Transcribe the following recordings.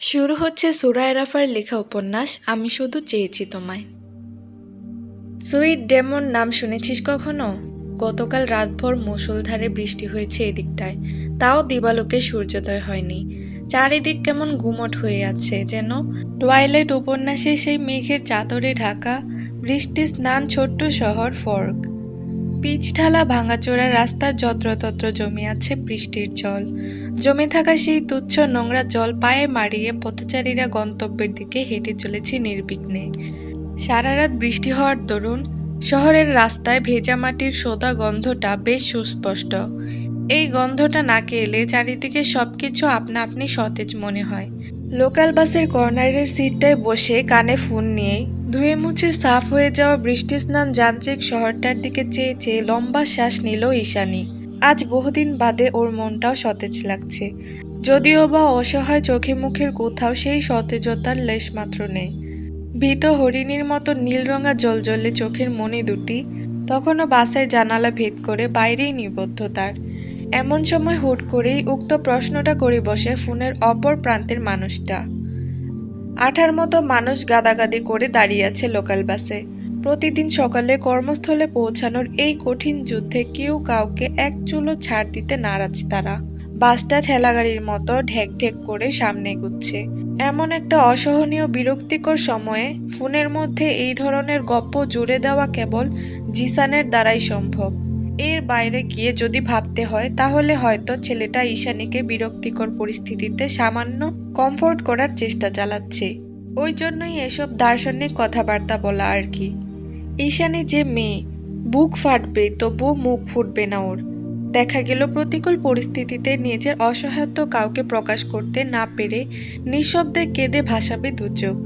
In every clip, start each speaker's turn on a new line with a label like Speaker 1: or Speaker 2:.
Speaker 1: শুরু হচ্ছে সুরায় রাফার লেখা উপন্যাস আমি শুধু চেয়েছি তোমায়। সুইট ডেমন নাম শুনেছিস কখনো? গতকাল রাতভর মুষলধারে বৃষ্টি হয়েছে এদিকটায়, তাও দিবালোকে সূর্যোদয় হয়নি। চারিদিক কেমন গুমট হয়ে আছে, যেন টুয়াইলাইট উপন্যাসে সেই মেঘের চাদরে ঢাকা বৃষ্টি স্নান ছোট্ট শহর ফর্ক। পিচ ঢালা ভাঙাচোরা রাস্তা যত্রতত্র জমে আছে বৃষ্টির জল। জমে থাকা সেই তুচ্ছ নোংরা জল পায়ে মারিয়ে পথচারীরা গন্তব্যের দিকে হেঁটে চলেছে নির্বিঘ্নে। সারা রাত বৃষ্টি হওয়ার দরুন শহরের রাস্তায় ভেজা মাটির সোদা গন্ধটা বেশ সুস্পষ্ট। এই গন্ধটা নাকে এলে চারিদিকে সবকিছু আপনা আপনি সতেজ মনে হয়। লোকাল বাসের কর্নারের সিটটায় বসে কানে ফোন নিয়েই ধুয়ে মুছে সাফ হয়ে যাওয়া বৃষ্টি স্নান যান্ত্রিক শহরটার দিকে চেয়ে চেয়ে লম্বা শ্বাস নিল ঈশানী। আজ বহুদিন বাদে ওর মনটাও সতেজ লাগছে, যদিও বা অসহায় চোখে মুখের কোথাও সেই সতেজতার লেশমাত্র নেই। ভীত হরিণীর মতো নীলরঙা জ্বলজ্বলে চোখের মণি দুটি তখনও বাসের জানালা ভেদ করে বাইরেই নিবদ্ধ তার। এমন সময় হুট করেই উক্ত প্রশ্নটা করে বসে ফোনের অপর প্রান্তের মানুষটা। আঠার মতো মানুষ গাদাগাদি করে দাঁড়িয়ে আছে লোকাল বাসে। প্রতিদিন সকালে কর্মস্থলে পৌঁছানোর এই কঠিন যুদ্ধে কেউ কাউকে এক চুলো ছাড় দিতে নারাজ তারা। বাসটা ঠেলাগাড়ির মতো ঢেক ঢেক করে সামনে এগুচ্ছে। এমন একটা অসহনীয় বিরক্তিকর সময়ে ফোনের মধ্যে এই ধরনের গপ্প জুড়ে দেওয়া কেবল জিসানের দ্বারাই সম্ভব। এর বাইরে গিয়ে যদি ভাবতে হয় তাহলে হয়তো ছেলেটা ঈশানীকে বিরক্তিকর পরিস্থিতিতে সামান্য কমফোর্ট করার চেষ্টা চালাচ্ছে। ওই জন্যই এসব দার্শনিক কথাবার্তা বলা আর কি। ঈশানী যে মেয়ে, বুক ফাটবে তবুও মুখ ফুটবে না ওর। দেখা গেল প্রতিকূল পরিস্থিতিতে নিজের অসহায়ত্ব কাউকে প্রকাশ করতে না পেরে নিঃশব্দে কেঁদে ভাসাবে দুচোখ।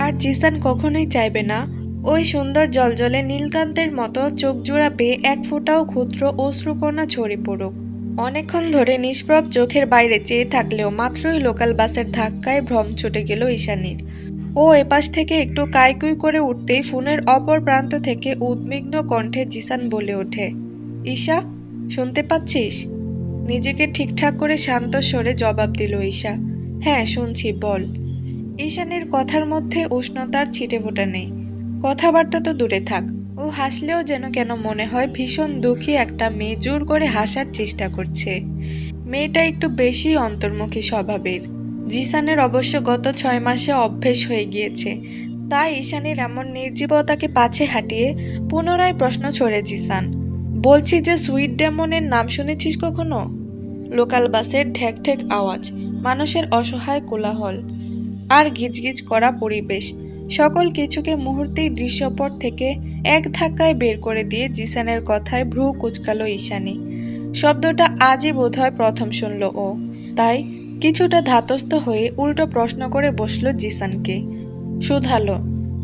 Speaker 1: আর জিসান কখনোই চাইবে না ওই সুন্দর জলজলে নীলকান্তের মতো চোখ জোড়া বেয়ে এক ফোঁটাও ক্ষুদ্র অশ্রুকণা ঝরে পড়ুক। অনেকক্ষণ ধরে নিষ্প্রভ চোখের বাইরে চেয়ে থাকলেও মাত্রই লোকাল বাসের ধাক্কায় ভ্রম ছুটে গেল ঈশানীর। ও এপাশ থেকে একটু কাইকুই করে উঠতেই ফোনের অপর প্রান্ত থেকে উদ্বিগ্ন কণ্ঠে জিসান বলে ওঠে, ঈশা, শুনতে পাচ্ছিস? নিজেকে ঠিকঠাক করে শান্ত স্বরে জবাব দিল ঈশা। হ্যাঁ শুনছি, বল। ঈশানীর কথার মধ্যে উষ্ণতার ছিটেফোঁটা নেই। কথাবার্তা তো দূরে থাক, ও হাসলেও যেন কেন মনে হয় ভীষণ দুঃখী একটা মেয়ে জোর করে হাসার চেষ্টা করছে। মেয়েটা একটু বেশি অন্তর্মুখী স্বভাবের। জিসানের অবশ্য গত 6 মাসে অভ্যেস হয়ে গিয়েছে। তাই ঈশানীর এমন নির্জীবতাকে পাছে হাঁটিয়ে পুনরায় প্রশ্ন ছড়ে জিসান। বলছি যে সুইট ডেমনের নাম শুনেছিস কখনো? লোকাল বাসের ঠেক ঠেক আওয়াজ, মানুষের অসহায় কোলাহল আর গিজগিজ করা পরিবেশ সকল কিছুকে মুহূর্তেই দৃশ্যপট থেকে এক ধাক্কায় বের করে দিয়ে জিসানের কথায় ভ্রু কুচকালো ঈশানী। শব্দটা আজই বোধহয় প্রথম শুনল ও, তাই কিছুটা ধাতস্থ হয়ে উল্টো প্রশ্ন করে বসল জিসানকে। শুধালো,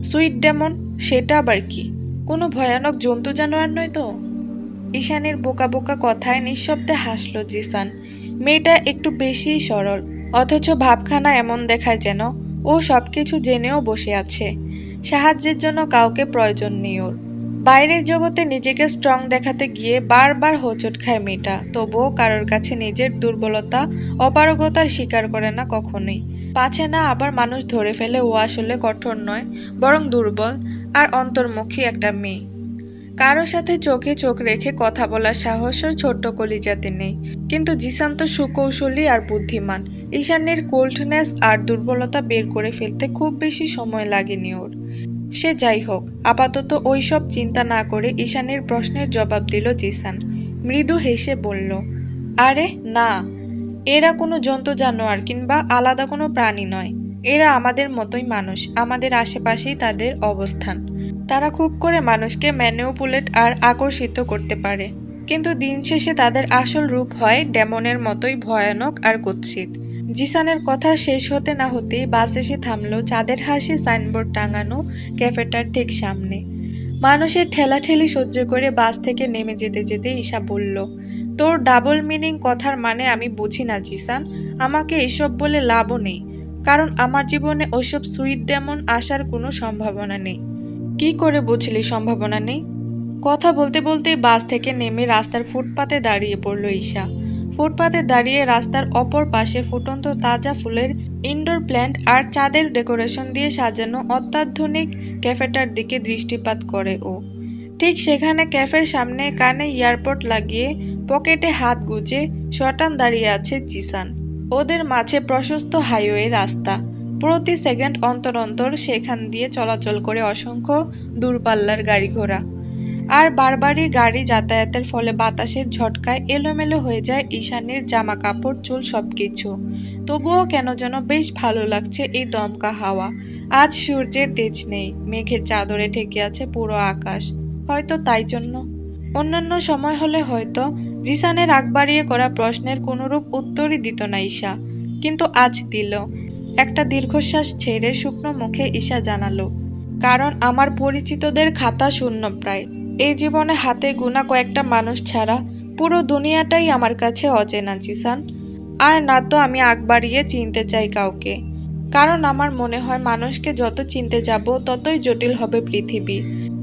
Speaker 1: সুইট ডেমন সেটা আবার কি? কোনো ভয়ানক জন্তু জানোয়ার নয় তো? ঈশানীর বোকা বোকা কথায় নিঃশব্দে হাসল জিসান। মেয়েটা একটু বেশিই সরল, অথচ ভাবখানা এমন দেখায় যেন ও সবকিছু জেনেও বসে আছে। সাহায্যের জন্য কাউকে প্রয়োজন নেই ওর। বাইরের জগতে নিজেকে স্ট্রং দেখাতে গিয়ে বারবার হোঁচট খায় মেয়েটা, তবুও কারোর কাছে নিজের দুর্বলতা অপারগতার স্বীকার করে না কখনোই। পাছে না আবার মানুষ ধরে ফেলে ও আসলে কঠোর নয়, বরং দুর্বল আর অন্তর্মুখী একটা মেয়ে। কারো সাথে চোখে চোখ রেখে কথা বলার সাহসও ছোট্ট কলিজাতে নেই। কিন্তু জিসান তো সুকৌশলী আর বুদ্ধিমান। ঈশানীর কোল্ডনেস আর দুর্বলতা বের করে ফেলতে খুব বেশি সময় লাগেনি ওর। সে যাই হোক, আপাতত ওইসব চিন্তা না করে ঈশানীর প্রশ্নের জবাব দিল জিসান। মৃদু হেসে বলল, আরে না, এরা কোনো জন্তু জানোয়ার কিংবা আলাদা কোনো প্রাণী নয়। এরা আমাদের মতোই মানুষ, আমাদের আশেপাশেই তাদের অবস্থান। তারা খুব করে মানুষকে ম্যানিপুলেট আর আকর্ষিত করতে পারে, কিন্তু দিন শেষে তাদের আসল রূপ হয় ডেমনের মতোই ভয়ানক আর কুৎসিত। জিসানের কথা শেষ হতে না হতেই বাস এসে থামলো চাঁদের হাসি সাইনবোর্ড টাঙানো ক্যাফেটার ঠিক সামনে। মানুষের ঠেলাঠেলি সহ্য করে বাস থেকে নেমে যেতে যেতে ঈশা বলল, তোর ডাবল মিনিং কথার মানে আমি বুঝি না জিসান। আমাকে এসব বলে লাভও নেই, কারণ আমার জীবনে ওসব সুইট ডেমন আসার কোনো সম্ভাবনা নেই। কি করে বুঝলি সম্ভাবনা নেই? কথা বলতে বলতে বাস থেকে নেমে রাস্তার ফুটপাতে দাঁড়িয়ে পড়ল ঈশা। ফুটপাতে দাঁড়িয়ে রাস্তার অপর পাশে ফুটন্ত তাজা ফুলের ইনডোর প্ল্যান্ট আর চাঁদের ডেকোরেশন দিয়ে সাজানো অত্যাধুনিক ক্যাফেটার দিকে দৃষ্টিপাত করে ও। ঠিক সেখানে ক্যাফের সামনে কানে ইয়ারপড লাগিয়ে পকেটে হাত গুজে শটান দাঁড়িয়ে আছে জিসান। ওদের মাঝে প্রশস্ত হাইওয়ে রাস্তা, প্রতি সেকেন্ড অন্তর অন্তর সেখান দিয়ে চলাচল করে অসংখ্য দূরপাল্লার গাড়ি ঘোড়া। আর বারবারই গাড়ি যাতায়াতের ফলে বাতাসের ঝটকায় এলোমেলো হয়ে যায় ঈশানীর জামা কাপড় চুল সবকিছু। তবুও কেন যেন বেশ ভালো লাগছে এই দমকা হাওয়া। আজ সূর্যের তেজ নেই, মেঘের চাদরে ঢেকে আছে পুরো আকাশ, হয়তো তাই জন্য। অন্যান্য সময় হলে হয়তো জিসানের আগ বাড়িয়ে করা প্রশ্নের কোনোরূপ উত্তরই দিত না ঈশা, কিন্তু আজ দিল। একটা দীর্ঘশ্বাস ছেড়ে শুকনো মুখে ঈশা জানালো, কারণ আমার পরিচিতদের খাতা শূন্য প্রায়। এই জীবনে হাতে গোনা কয়েকটা মানুষ ছাড়া পুরো দুনিয়াটাই আমার কাছে অচেনা জিসান। আর না তো আমি আগ বাড়িয়ে চিনতে চাই কাউকে, কারণ আমার মনে হয় মানুষকে যত চিনতে যাব ততই জটিল হবে পৃথিবী।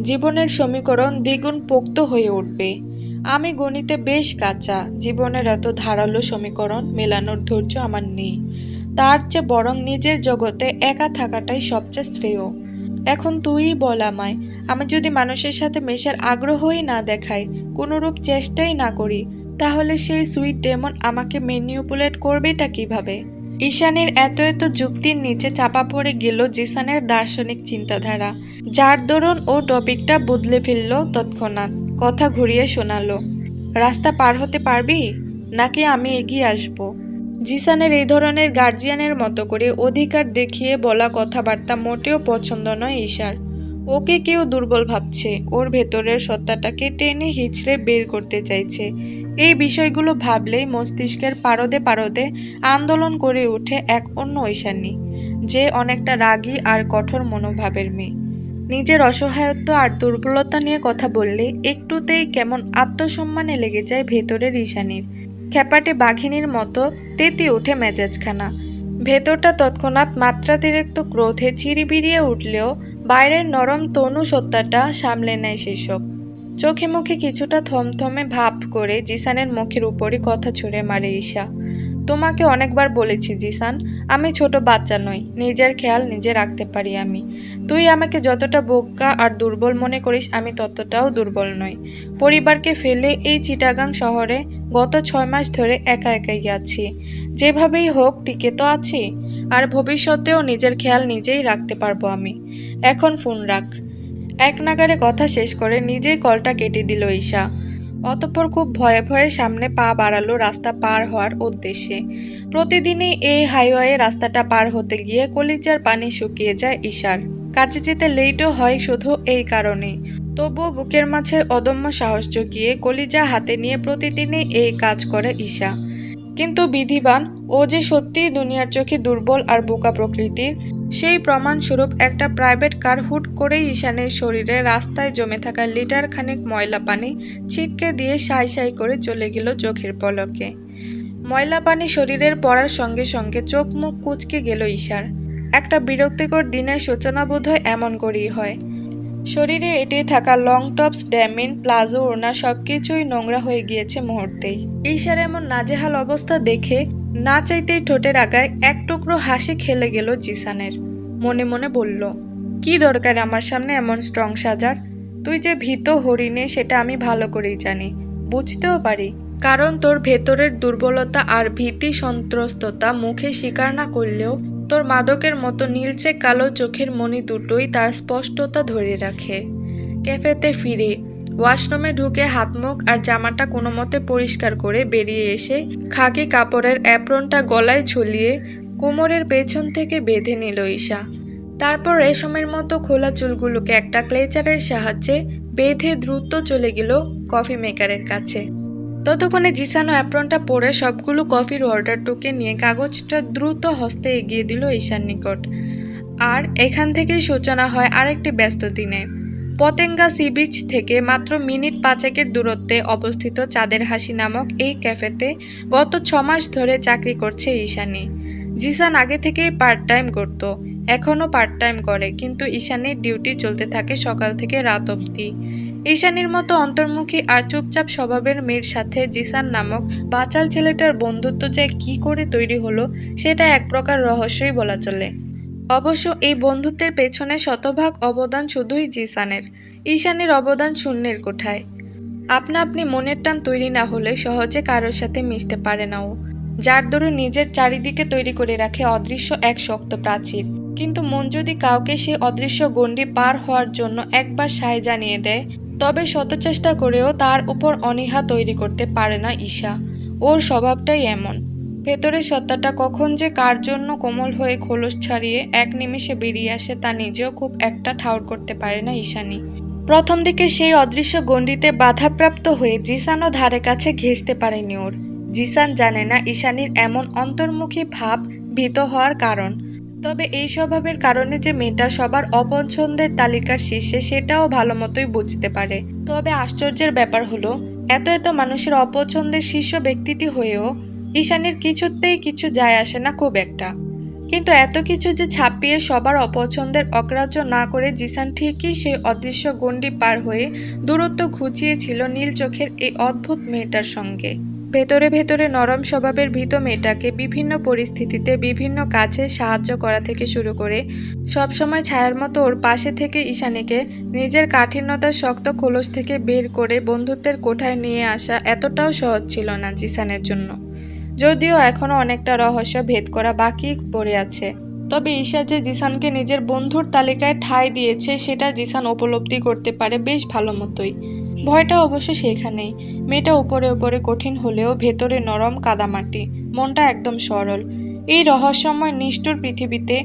Speaker 1: জীবনের সমীকরণ দ্বিগুণ পোক্ত হয়ে উঠবে। আমি গণিতে বেশ কাঁচা, জীবনের এত ধারালো সমীকরণ মেলানোর ধৈর্য আমার নেই। তার চেয়ে বরং নিজের জগতে একা থাকাটাই সবচেয়ে শ্রেয়। এখন তুই বল আমায়, আমি যদি মানুষের সাথে মেশার আগ্রহই না দেখাই, কোনোরূপ চেষ্টাই না করি, তাহলে সেই সুইট ডেমন আমাকে ম্যানিপুলেট করবেটা কিভাবে? ঈশানীর এত এত যুক্তির নিচে চাপা পড়ে গেল জিসানের দার্শনিক চিন্তাধারা, যার দরুন ও টপিকটা বদলে ফেলল তৎক্ষণাৎ। কথা ঘুরিয়ে শোনালো, রাস্তা পার হতে পারবি নাকি আমি এগিয়ে আসব? জিসানের এই ধরনের গার্জিয়ানের মতো করে অধিকার দেখিয়ে বলা কথাবার্তা মোটেও পছন্দ নয় ঈশার। ওকে কেউ দুর্বল ভাবছে, ওর ভেতরের সত্তাটাকে টেনে হিচড়ে বের করতে চাইছে। এই বিষয়গুলো ভাবলেই মস্তিষ্কের পারদে পারদে আন্দোলন করে ওঠে এক অন্য ঈশানী, যে অনেকটা রাগী আর কঠোর মনোভাবের মেয়ে। নিজের অসহায়ত্ব আর দুর্বলতা নিয়ে কথা বললে একটুতেই কেমন আত্মসম্মানে লেগে যায় ভেতরের ঈশানীর। খ্যাপাটে বাঘিনীর মতো তেতে ওঠে মেজাজখানা। ভেতরটা তৎক্ষণাৎ মাত্রাতিরিক্ত ক্রোধে চিরিবিড়িয়ে উঠলেও বাইরের নরম তনু সত্তাটা সামলে নেয় সেসব। চোখে মুখে কিছুটা থমথমে ভাব করে জিসানের মুখের উপরই কথা ছুঁড়ে মারে ঈশা। তোমাকে অনেকবার বলেছি জিসান, আমি ছোট বাচ্চা নই, নিজের খেয়াল নিজে রাখতে পারি আমি। তুই আমাকে যতটা বোকা আর দুর্বল মনে করিস আমি ততটাও দুর্বল নই। পরিবারকে ফেলে এই চিটাগাং শহরে গত 6 মাস ধরে একা একাই আছি। যেভাবেই হোক টিকে তো আছি, আর ভবিষ্যতেও নিজের খেয়াল নিজেই রাখতে পারবো আমি। এখন ফোন রাখ। এক নাগারে কথা শেষ করে নিজেই কলটা কেটে দিল ঈশা। অতঃপর খুব ভয়ে ভয়ে সামনে পা বাড়ালো রাস্তা পার হওয়ার উদ্দেশ্যে। প্রতিদিনই এই হাইওয়ে রাস্তাটা পার হতে গিয়ে কলিজার পানি শুকিয়ে যায় ঈশার। কাজে যেতে লেটও হয় শুধু এই কারণেই। তবুও বুকের মাঝে অদম্য সাহস জুগিয়ে কলিজা হাতে নিয়ে প্রতিদিনই এই কাজ করে ঈশা। কিন্তু বিধিবান, ও যে সত্যিই দুনিয়ার চোখে দুর্বল আর বোকা প্রকৃতির, সেই প্রমাণস্বরূপ একটা প্রাইভেট কার হুট করেই ঈশানের শরীরে রাস্তায় জমে থাকা লিটার খানেক ময়লা পানি ছিটকে দিয়ে সাই সাই করে চলে গেল চোখের পলকে। ময়লা পানি শরীরের পড়ার সঙ্গে সঙ্গে চোখ মুখ কুঁচকে গেল ঈশার। একটা বিরক্তিকর দিনের সূচনা বোধহয় এমন করেই হয়। শরীরে এঁটে থাকা লং টপস, ড্যামিন, প্লাজো, ওড়না সবকিছুই নোংরা হয়ে গিয়েছে মুহূর্তেই। ঈশার এমন নাজেহাল অবস্থা দেখে না চাইতেই ঠোঁটের আগায় এক টুকরো হাসি খেলে গেল জিসানের। মনে মনে বলল, কি দরকার আমার সামনে এমন স্ট্রং সাজার? তুই যে ভীত হরিণে সেটা আমি ভালো করেই জানি, বুঝতেও পারি, কারণ তোর ভেতরের দুর্বলতা আর ভীতি সন্ত্রস্ততা মুখে স্বীকার না করলেও তোর মাদকের মতো নীলচে কালো চোখের মণি দুটোই তার স্পষ্টতা ধরে রাখে। ক্যাফেতে ফিরে ওয়াশরুমে ঢুকে হাত মুখ আর জামাটা কোনো মতে পরিষ্কার করে বেরিয়ে এসে খাকি কাপড়ের অ্যাপ্রনটা গলায় ঝুলিয়ে কোমরের পেছন থেকে বেঁধে নিল ঈশা। তারপর রেশমের মতো খোলা চুলগুলোকে একটা ক্লেচারের সাহায্যে বেঁধে দ্রুত চলে গেল কফি মেকারের কাছে। ততক্ষণে জিসানো অ্যাপ্রনটা পরে সবগুলো কফির অর্ডারটুকে নিয়ে কাগজটা দ্রুত হস্তে এগিয়ে দিল ঈশার নিকট। আর এখান থেকেই সূচনা হয় আরেকটি ব্যস্ত দিনের। পতেঙ্গা সি বিচ থেকে মাত্র মিনিট 5 দূরত্বে অবস্থিত চাঁদের হাসি নামক এই ক্যাফেতে গত 6 মাস ধরে চাকরি করছে ঈশানী। জিসান আগে থেকেই পার্ট টাইম করত, এখনও পার্ট টাইম করে, কিন্তু ঈশানীর ডিউটি চলতে থাকে সকাল থেকে রাত অবধি। ঈশানীর মতো অন্তর্মুখী আর চুপচাপ স্বভাবের মেয়ের সাথে জিসান নামক বাচাল ছেলেটার বন্ধুত্ব যে কি করে তৈরি হলো সেটা এক প্রকার রহস্যই বলা চলে। অবশ্য এই বন্ধুত্বের পেছনে শতভাগ অবদান শুধুই জিসানের। ঈশানীর অবদান শূন্যের কোঠায়। আপনা আপনি মনের টান তৈরি না হলে সহজে কারোর সাথে মিশতে পারে না ও, যার দরুন নিজের চারিদিকে তৈরি করে রাখে অদৃশ্য এক শক্ত প্রাচীর। কিন্তু মন যদি কাউকে সে অদৃশ্য গণ্ডি পার হওয়ার জন্য একবার সায় জানিয়ে দেয়, তবে শত চেষ্টা করেও তার উপর অনীহা তৈরি করতে পারে না ঈশা। ওর স্বভাবটাই এমন। ভেতরের সত্তাটা কখন যে কার জন্য কোমল হয়ে খোলস ছাড়িয়ে এক নিমেষে বেরিয়ে আসে তা নিজেও খুব একটা ঠাউর করতে পারে না ঈশানী। প্রথম দিকে সেই অদৃশ্য গণ্ডিতে বাধাপ্রাপ্ত হয়ে জিসানও ধারে কাছে ঘেঁষতে পারেনি ওর। জিসান জানে না ঈশানীর এমন অন্তর্মুখী ভাব ভীত হওয়ার কারণ। তবে এই স্বভাবের কারণে যে মেয়েটা সবার অপছন্দের তালিকার শীর্ষে সেটাও ভালো মতোই বুঝতে পারে। তবে আশ্চর্যের ব্যাপার হলো, এত এত মানুষের অপছন্দের শীর্ষ ব্যক্তিটি হয়েও ঈশানীর কিছুতেই কিছু যায় আসে না খুব একটা। কিন্তু এত কিছু যে ছাপিয়ে সবার অপছন্দের অগ্রাহ্য না করে জিসান ঠিকই সেই অদৃশ্য গণ্ডি পার হয়ে দূরত্ব ঘুচিয়েছিল নীল চোখের এই অদ্ভুত মেয়েটার সঙ্গে। ভেতরে ভেতরে নরম স্বভাবের ভীত মেয়েটাকে বিভিন্ন পরিস্থিতিতে বিভিন্ন কাজে সাহায্য করা থেকে শুরু করে সবসময় ছায়ার মতো ওর পাশে থেকে ঈশানীকে নিজের কাঠিন্যতার শক্ত খোলস থেকে বের করে বন্ধুত্বের কোঠায় নিয়ে আসা এতটাও সহজ ছিল না জিসানের জন্য। যদিও এখনও অনেকটা রহস্য ভেদ করা বাকি পড়ে আছে। তবে ঈশা যে জিসানকে নিজের বন্ধুর তালিকায় ঠাঁই দিয়েছে সেটা জিসান উপলব্ধি করতে পারে বেশ ভালো মতোই। ভয়টা অবশ্য সেখানেই। মেয়েটা উপরে উপরে কঠিন হলেও ভেতরে নরম কাদামাটি, মনটা একদম সরল। এই রহস্যময় নিষ্ঠুর পৃথিবীতে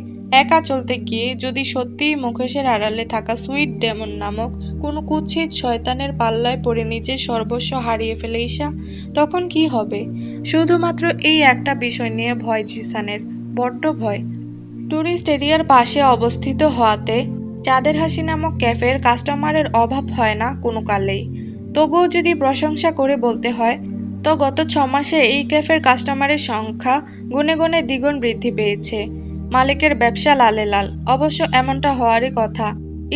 Speaker 1: একা চলতে গিয়ে যদি সত্যিই মুখোশের আড়ালে থাকা সুইট ডেমন নামক কোনো কুৎসিত শয়তানের পাল্লায় পড়ে নিজের সর্বস্ব হারিয়ে ফেলে ঈশা, তখন কি হবে? শুধুমাত্র এই একটা বিষয় নিয়ে ভয় জিসানের, বড্ড ভয়। ট্যুরিস্ট এরিয়ার পাশে অবস্থিত হওয়াতে চাঁদের হাসি নামক ক্যাফের কাস্টমারের অভাব হয় না কোনো কালেই। তবুও যদি প্রশংসা করে বলতে হয়, তো গত 6 মাসে এই ক্যাফের কাস্টমারের সংখ্যা গুণে গুণে দ্বিগুণ বৃদ্ধি পেয়েছে। মালিকের ব্যবসা লালে লাল। অবশ্য এমনটা হওয়ারই কথা।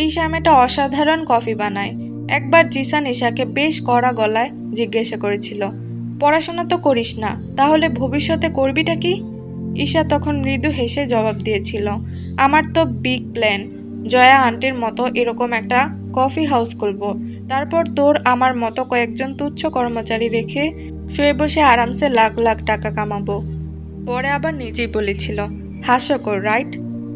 Speaker 1: ঈশা মেয়েটা অসাধারণ কফি বানায়। একবার জিসান ঈশাকে বেশ কড়া গলায় জিজ্ঞাসা করেছিল, পড়াশোনা তো করিস না, তাহলে ভবিষ্যতে করবিটা কি? ঈশা তখন মৃদু হেসে জবাব দিয়েছিল, আমার তো বিগ প্ল্যান। জয়া আন্টির মতো এরকম একটা কফি হাউস খুলব। তারপর তোর আমার মতো কয়েকজন তুচ্ছ কর্মচারী রেখে শুয়ে বসে আরামসে লাখ লাখ টাকা কামাবো। পরে আবার নিজেই বলেছিল, হাস্যকর রাইট?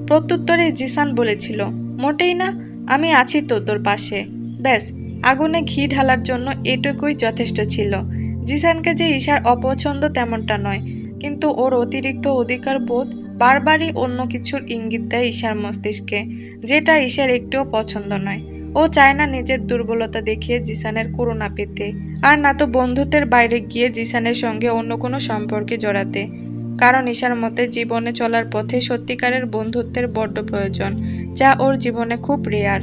Speaker 1: প্রত্যুত্তরে জিসান বলেছিল, মোটেই না, আমি আছি তো তোর পাশে। ব্যাস, আগুনে ঘি ঢালার জন্য এটুকুই যথেষ্ট ছিল। জিসানকে যে ঈশার অপছন্দ তেমনটা নয়, কিন্তু ওর অতিরিক্ত অধিকার বোধ বারবারই অন্য কিছুর ইঙ্গিত দেয় ঈশার মস্তিষ্কে, যেটা ঈশার একটুও পছন্দ নয়। ও চায় না নিজের দুর্বলতা দেখিয়ে জিসানের করুণা পেতে, আর না তো বন্ধুত্বের বাইরে গিয়ে জিসানের সঙ্গে অন্য কোনো সম্পর্কে জড়াতে। কারণ ঈশার মতে জীবনে চলার পথে সত্যিকারের বন্ধুত্বের বড্ড প্রয়োজন, যা ওর জীবনে খুব রেয়ার।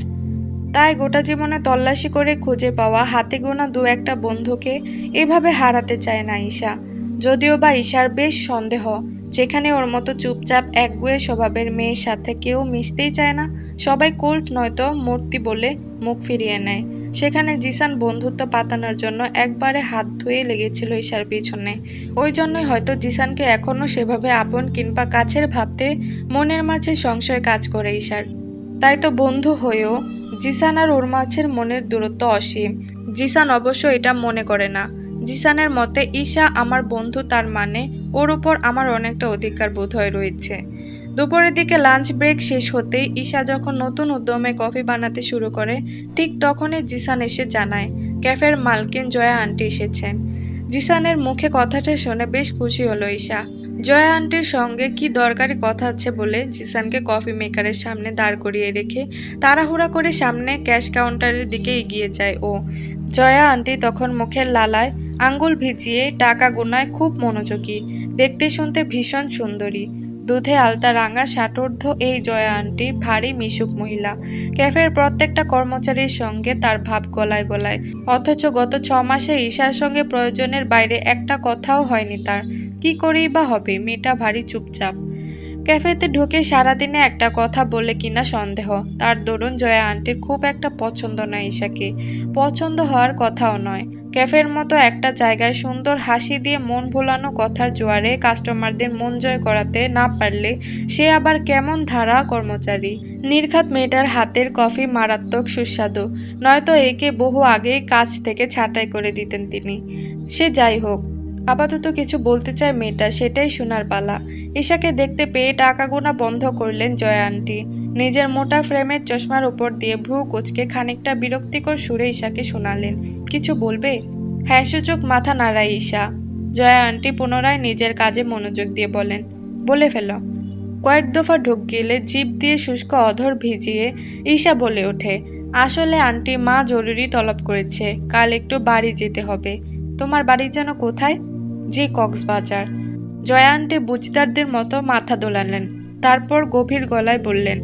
Speaker 1: তাই গোটা জীবনে তল্লাশি করে খুঁজে পাওয়া হাতে গোনা দু একটা বন্ধুকে এভাবে হারাতে চায় না ঈশা। যদিও বা ঈশার বেশ সন্দেহ, যেখানে ওর মতো চুপচাপ একগুঁয়ে স্বভাবের মেয়ের সাথে কেউ মিশতেই চায় না, সবাই কোল্ট নয়তো মূর্তি বলে মুখ ফিরিয়ে নেয়, সেখানে জিসান বন্ধুত্ব পাতানোর জন্য একবারে হাত ধুয়ে লেগেছিল ঈশার পিছনে। ওই জন্যই হয়তো জিসানকে এখনও সেভাবে আপন কিংবা কাছের ভাবতে মনের মাঝে সংশয় কাজ করে ঈশার। তাই তো বন্ধু হয়েও জিসান আর ওর মাঝের মনের দূরত্ব অসীম। জিসান অবশ্য এটা মনে করে না। জিসানের মতে ঈশা আমার বন্ধু, তার মানে ওর উপর আমার অনেকটা অধিকার বোধহয় রয়েছে। দুপুরের দিকে লাঞ্চ ব্রেক শেষ হতেই ঈশা যখন নতুন উদ্যমে কফি বানাতে শুরু করে, ঠিক তখনই জিসান এসে জানায় ক্যাফের মালকিন জয়া আন্টি এসেছেন। জিসানের মুখে কথাটা শুনে বেশ খুশি হলো ঈশা। জয়া আন্টির সঙ্গে কি দরকারি কথা আছে বলে জিসানকে কফি মেকারের সামনে দাঁড় করিয়ে রেখে তাড়াহুড়া করে সামনে ক্যাশ কাউন্টারের দিকে এগিয়ে যায় ও। জয়া আন্টি তখন মুখের লালায় আঙ্গুল ভিজিয়ে টাকা গোনায় খুব মনোযোগী, দেখতে শুনতে ভীষণ সুন্দরী। দুধে আলতা রাঙা ষাটোর্ধ্ব এই জয়া আন্টি ভারী মিশুক মহিলা। ক্যাফের প্রত্যেকটা কর্মচারীর সঙ্গে তার ভাব গলায় গলায়, অথচ গত 6 মাসে ঈশার সঙ্গে প্রয়োজনের বাইরে একটা কথাও হয়নি তার। কি করেই বা হবে, মেয়েটা ভারী চুপচাপ। ক্যাফেতে ঢুকে সারাদিনে একটা কথা বলে কিনা সন্দেহ। তার দরুন জয়া আন্টির খুব একটা পছন্দ নয় ঈশাকে। পছন্দ হওয়ার কথাও নয়। ক্যাফের মতো একটা জায়গায় সুন্দর হাসি দিয়ে মন ভোলানো কথার জোয়ারে কাস্টমারদের মন জয় করাতে না পারলে সে আবার কেমন ধারা কর্মচারী। নির্ঘাত মেয়েটার হাতের কফি মারাত্মক সুস্বাদু, নয়তো একে বহু আগেই কাজ থেকে ছাঁটাই করে দিতেন তিনি। সে যাই হোক, আপাতত কিছু বলতে চায় মেয়েটা, সেটাই শোনার পালা। ঈশাকে দেখতে পেয়ে টাকা গোনা বন্ধ করলেন জয়া আন্টি। নিজের মোটা ফ্রেমের চশমার উপর দিয়ে ভ্রু কুঁচকে খানিকটা বিরক্তিকর সুরে ঈশাকে শোনালেন, কিছু বলবে? হ্যাঁ সূচক মাথা নাড়ায় ঈশা। জয়া আন্টি পুনরায় নিজের কাজে মনোযোগ দিয়ে বলেন, বলে ফেলো। কয়েক দফা ঢোক গেলে জিভ দিয়ে শুষ্ক অধর ভিজিয়ে ঈশা বলে ওঠে, আসলে আন্টি মা জরুরি তলব করেছে, কাল একটু বাড়ি যেতে হবে। তোমার বাড়ি যেন কোথায়? জি কক্সবাজার। জয়া আন্টি বুঝদারদের মতো মাথা দোলালেন, তারপর গভীর গলায় বললেন,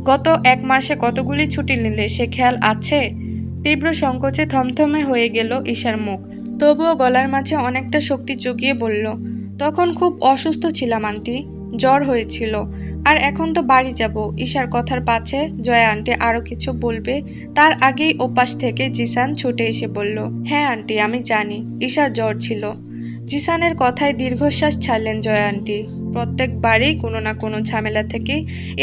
Speaker 1: গত 1 মাসে কতগুলি ছুটি নিলে সে খেয়াল আছে? তীব্র সংকোচে থমথমে হয়ে গেল ঈশার মুখ, তবুও গলার মাঝে অনেকটা শক্তি জুগিয়ে বলল, তখন খুব অসুস্থ ছিলাম আন্টি, জ্বর হয়েছিল। আর এখন তো বাড়ি যাব। ঈশার কথার পাছে জয়া আন্টি আরও কিছু বলবে, তার আগেই ওপাশ থেকে জিসান ছুটে এসে বলল, হ্যাঁ আন্টি আমি জানি ঈশার জ্বর ছিল। জিসানের কথায় দীর্ঘশ্বাস ছাড়লেন জয়া আন্টি। প্রত্যেকবারই কোনো না কোনো ঝামেলা থেকে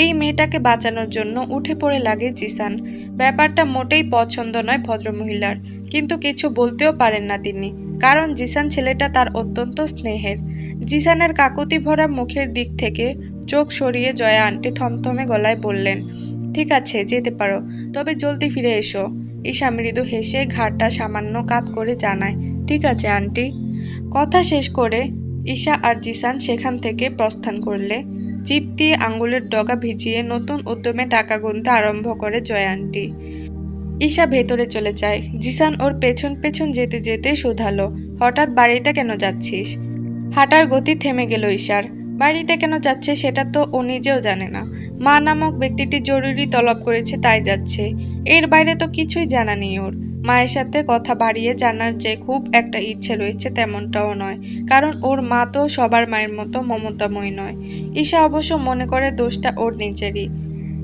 Speaker 1: এই মেয়েটাকে বাঁচানোর জন্য উঠে পড়ে লাগে জিসান। ব্যাপারটা মোটেই পছন্দ নয় ভদ্রমহিলার, কিন্তু কিছু বলতেও পারেন না তিনি, কারণ জিসান ছেলেটা তার অত্যন্ত স্নেহের। জিসানের কাকুতি ভরা মুখের দিক থেকে চোখ সরিয়ে জয়া আন্টি থমথমে গলায় বললেন, ঠিক আছে যেতে পারো, তবে জলদি ফিরে এসো। ঈশা মৃদু হেসে ঘাড়টা সামান্য কাত করে জানায়, ঠিক আছে আন্টি। কথা শেষ করে ঈশা আর জিসান সেখান থেকে প্রস্থান করলে জিভ দিয়ে আঙ্গুলের ডগা ভিজিয়ে নতুন উদ্যমে টাকা গুনতে আরম্ভ করে জয়া আন্টি। ঈশা ভেতরে চলে যায়। জিসান ওর পেছন পেছন যেতে যেতে শুধালো, হঠাৎ বাড়িতে কেন যাচ্ছিস? হাঁটার গতি থেমে গেল ঈশার। বাড়িতে কেন যাচ্ছে সেটা তো ও নিজেও জানে না। মা নামক ব্যক্তিটি জরুরি তলব করেছে তাই যাচ্ছে, এর বাইরে তো কিছুই জানা নেই ওর। মায়ের সাথে কথা বাড়িয়ে জানার যে খুব একটা ইচ্ছে রয়েছে তেমনটাও নয়, কারণ ওর মা তো সবার মায়ের মতো মমতাময়ী নয়। ঈশা অবশ্য মনে করে দোষটা ওর নিজেরই।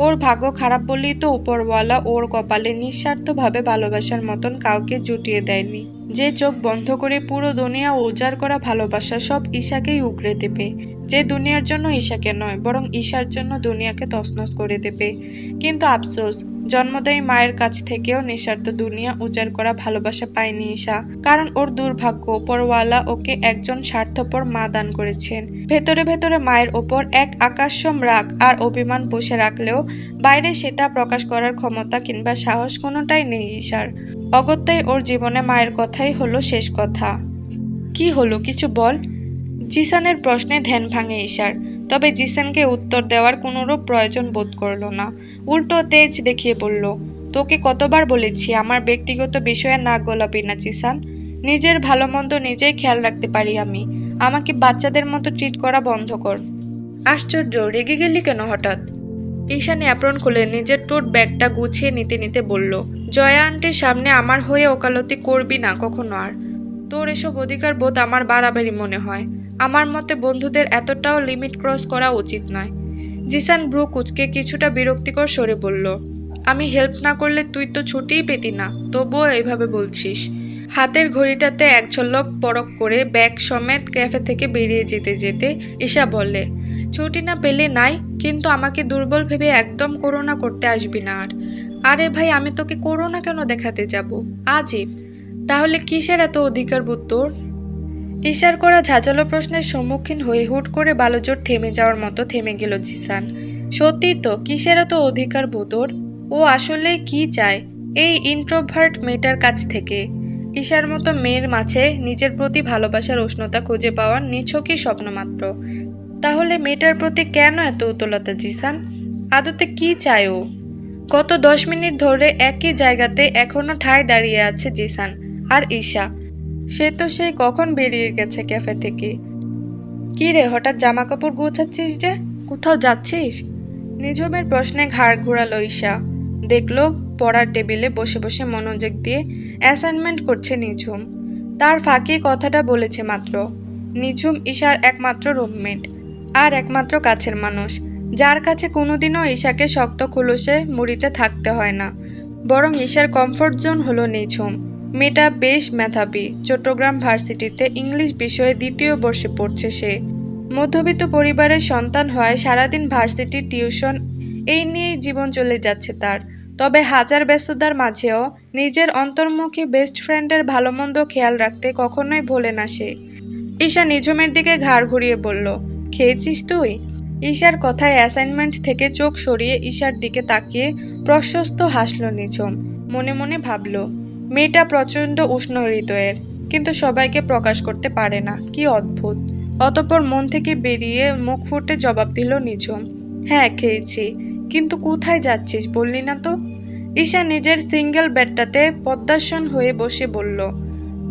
Speaker 1: ওর ভাগ্য খারাপ বলেই তো উপরওয়ালা ওর কপালে নিঃস্বার্থভাবে ভালোবাসার মতন কাউকে জুটিয়ে দেয়নি, যে চোখ বন্ধ করে পুরো দুনিয়া উজাড় করা ভালোবাসা সব ঈশাকেই উগড়ে দেবে, যে দুনিয়ার জন্য ঈশাকে নয় বরং ঈশার জন্য দুনিয়াকে তছনছ করে দেবে। কিন্তু আফসোস, জন্মদায়ী মায়ের কাছ থেকেও নিঃস্বার্থ দুনিয়া উজাড় করা ভালোবাসা পায়নি ঈশা, কারণ ওর দুর্ভাগ্য উপরওয়ালা ওকে একজন স্বার্থপর মা দান করেছেন। ভেতরে ভেতরে মায়ের ওপর এক আকাশসম রাগ আর অভিমান পুষে রাখলেও বাইরে সেটা প্রকাশ করার ক্ষমতা কিংবা সাহস কোনোটাই নেই ঈশার। অগত্যাই ওর জীবনে মায়ের কথাই হলো শেষ কথা। কি হলো, কিছু বল। জিসানের প্রশ্নে ধ্যান ভাঙে ঈশার, তবে জিসানকে উত্তর দেওয়ার কোনোরূপ প্রয়োজন বোধ করল না। উল্টো তেজ দেখিয়ে বলল, তোকে কতবার বলেছি আমার ব্যক্তিগত বিষয়ে নাক গলাবি না জিসান। নিজের ভালো মন্দ নিজেই খেয়াল রাখতে পারি আমি, আমাকে বাচ্চাদের মতো ট্রিট করা বন্ধ কর। আশ্চর্য, রেগে গেলি কেন হঠাৎ? ঈশান অ্যাপ্রন খুলে নিজের টোট ব্যাগটা গুছিয়ে নিতে নিতে বলল, জয়া আন্টির সামনে আমার হয়ে ওকালতি করবি না কখনো আর। তোর এসব অধিকার বোধ আমার বাড়াবাড়ি মনে হয়। আমার মতে বন্ধুদের এতটাও লিমিট ক্রস করা উচিত নয়। জিসান ভ্রু কুঁচকে কিছুটা বিরক্তিকর স্বরে বলল, আমি হেল্প না করলে তুই তো ছুটিই পেতি না, তবুও এইভাবে বলছিস। হাতের ঘড়িটাতে এক ঝলক পরক করে ব্যাগ সমেত ক্যাফে থেকে বেরিয়ে যেতে যেতে ঈশা বলে, ছুটি না পেলে নাই, কিন্তু আমাকে দুর্বল ভেবে একদম করোনা করতে আসবি না আর। আরে ভাই, আমি তোকে করোনা কেন দেখাতে যাব? আজীব। তাহলে কিসের এত অধিকার বোধ তোর? ঈশার করা ঝাঁঝালো প্রশ্নের সম্মুখীন হয়ে হুট করে বালুচোট থেমে যাওয়ার মতো থেমে গেল জিসান। সত্যি তো, কিসের এত অধিকার বোধ ওর? ও আসলে কি চায় এই ইন্ট্রোভার্ট মেয়েটার কাছ থেকে? ঈশার মতো মেয়ের মাঝে নিজের প্রতি ভালোবাসার উষ্ণতা খুঁজে পাওয়ার নিছকই স্বপ্নমাত্র। তাহলে মেয়েটার প্রতি কেন এত উতলতা জিসান? আদতে কি চায় ও? গত 10 মিনিট ধরে একই জায়গাতে এখনো ঠায় দাঁড়িয়ে আছে জিসান আর ঈশা। সে তো সেই কখন বেরিয়ে গেছে ক্যাফে থেকে। কি রে, হঠাৎ জামা কাপড় গোছাচ্ছিস যে, কোথাও যাচ্ছিস? নিঝুমের প্রশ্নে ঘাড় ঘোরালো ঈশা। দেখলো পড়ার টেবিলে বসে বসে মনোযোগ দিয়ে অ্যাসাইনমেন্ট করছে নিঝুম। তার ফাঁকে কথাটা বলেছে মাত্র। নিঝুম ঈশার একমাত্র রুমমেট। আর একমাত্র কাছের মানুষ, যার কাছে কোনোদিনও ঈশাকে শক্ত খোলসে মুড়িতে থাকতে হয় না, বরং ঈশার কমফোর্ট জোন হলো নিঝুম। মেয়েটা বেশ মেধাবী, চট্টগ্রাম ভার্সিটিতে ইংলিশ বিষয়ে 2য় বর্ষে পড়ছে সে। মধ্যবিত্ত পরিবারের সন্তান হয়, সারাদিন ভার্সিটি টিউশন এই নিয়েই জীবন চলে যাচ্ছে তার। তবে হাজার ব্যস্ততার মাঝেও নিজের অন্তর্মুখী বেস্ট ফ্রেন্ডের ভালো মন্দ খেয়াল রাখতে কখনোই ভোলে না সে। ঈশা নিঝুমের দিকে ঘাড় ঘুরিয়ে বলল, খেয়েছিস তুই? ঈশার কথায় অ্যাসাইনমেন্ট থেকে চোখ সরিয়ে ঈশার দিকে তাকিয়ে প্রশস্ত হাসল নিঝুম। মনে মনে ভাবল, মেয়েটা প্রচণ্ড উষ্ণ হৃদয়ের, কিন্তু সবাইকে প্রকাশ করতে পারে না, কি অদ্ভুত। অতঃপর মন থেকে বেরিয়ে মুখ ফুটে জবাব দিল নিঝুম, হ্যাঁ খেয়েছি, কিন্তু কোথায় যাচ্ছিস বললি না তো? ঈশা নিজের সিঙ্গেল বেডটাতে পদ্মাসন হয়ে বসে বলল,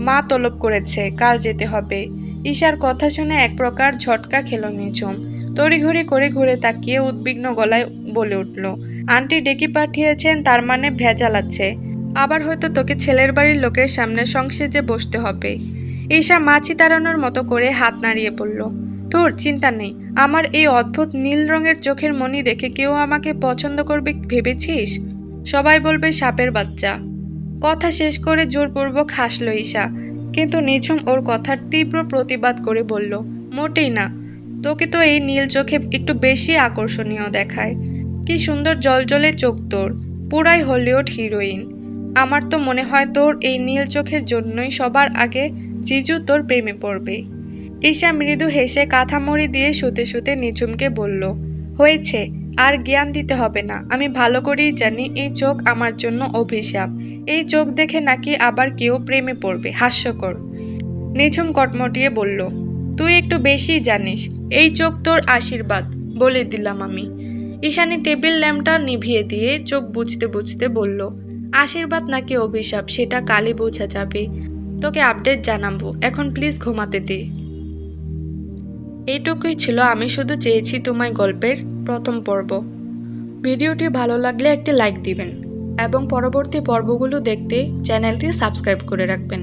Speaker 1: মা তলব করেছে, কাল যেতে হবে। ঈশার কথা শুনে এক প্রকার ঝটকা খেল নিঝুম। তড়িঘড়ি করে ঘুরে তাকিয়ে উদ্বিগ্ন গলায় বলে উঠল, আন্টি ডেকে পাঠিয়েছেন, তার মানে ভেজাল আছে। আবার হয়তো তোকে ছেলের বাড়ির লোকের সামনে সংসেজে বসতে হবে। ঈশা মাছি তাড়ানোর মতো করে হাত নাড়িয়ে বলল, তোর চিন্তা নেই, আমার এই অদ্ভুত নীল রঙের চোখের মণি দেখে কেউ আমাকে পছন্দ করবে ভেবেছিস? সবাই বলবে সাপের বাচ্চা। কথা শেষ করে জোরপূর্বক হাসল ঈশা, কিন্তু নিঝুম ওর কথার তীব্র প্রতিবাদ করে বলল, মোটেই না, তোকে তো এই নীল চোখে একটু বেশি আকর্ষণীয় দেখায়। কি সুন্দর জলজলে চোখ তোর, পুরাই হলিউড হিরোইন। আমার তো মনে হয় তোর এই নীল চোখের জন্যই সবার আগে জিজু তোর প্রেমে পড়বে। ঈশা মৃদু হেসে কাঁথামুড়ি দিয়ে শুতে শুতে নিঝুমকে বলল, হয়েছে, আর জ্ঞান দিতে হবে না, আমি ভালো করেই জানি এই চোখ আমার জন্য অভিশাপ। এই চোখ দেখে নাকি আবার কেউ প্রেমে পড়বে, হাস্যকর। নিঝুম কটমটিয়ে বলল, তুই একটু বেশিই জানিস, এই চোখ তোর আশীর্বাদ, বলে দিলাম আমি। ঈশানী টেবিল ল্যাম্পটা নিভিয়ে দিয়ে চোখ বুঝতে বুঝতে বলল, আশীর্বাদ নাকি অভিশাপ সেটা কালই বোঝা যাবে, তোকে আপডেট জানাবো, এখন প্লিজ ঘুমাতে দে। এইটুকুই ছিল আমি শুধু চেয়েছি তোমায় গল্পের প্রথম পর্ব। ভিডিওটি ভালো লাগলে একটি লাইক দিবেন এবং পরবর্তী পর্বগুলো দেখতে চ্যানেলটি সাবস্ক্রাইব করে রাখবেন।